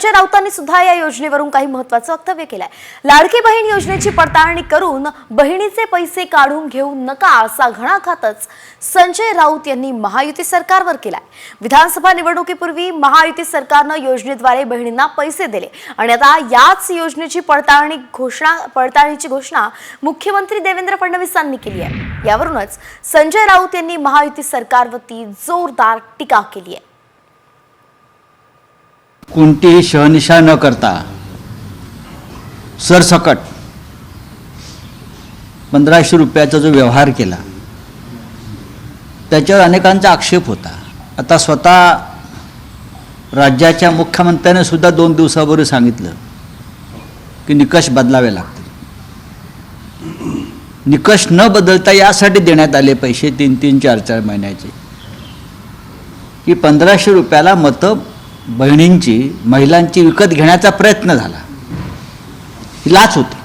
संजय राऊतांनी सुद्धा या योजनेवरून काही महत्त्वाचं वक्तव्य केलंय। लाडकी बहीण योजनेची पडताळणी करून बहिणीचे पैसे काढून घेऊ नका असा घणाघातच संजय राऊत यांनी महायुती सरकारवर केलाय। विधानसभा निवडणुकीपूर्वी महायुती सरकारनं योजनेद्वारे बहिणींना पैसे दिले आणि आता याच योजनेची पडताळणीची घोषणा मुख्यमंत्री देवेंद्र फडणवीसांनी केली आहे। यावरूनच संजय राऊत यांनी महायुती सरकारवरती जोरदार टीका केली आहे। कोणतीही शहनिशा न करता सरसकट 1500 रुपयाचा जो व्यवहार केला त्याच्यावर अनेकांचा आक्षेप होता। आता स्वतः राज्याच्या मुख्यमंत्र्याने सुद्धा 2 दिवसापूर्वी सांगितलं की निकष बदलावे लागतील। निकष न बदलता यासाठी देण्यात आले पैसे 3-3, 4-4 महिन्याचे की 1500 रुपयाला मतं बहिणींची महिलांची विकत घेण्याचा प्रयत्न झाला। ही लाच होती।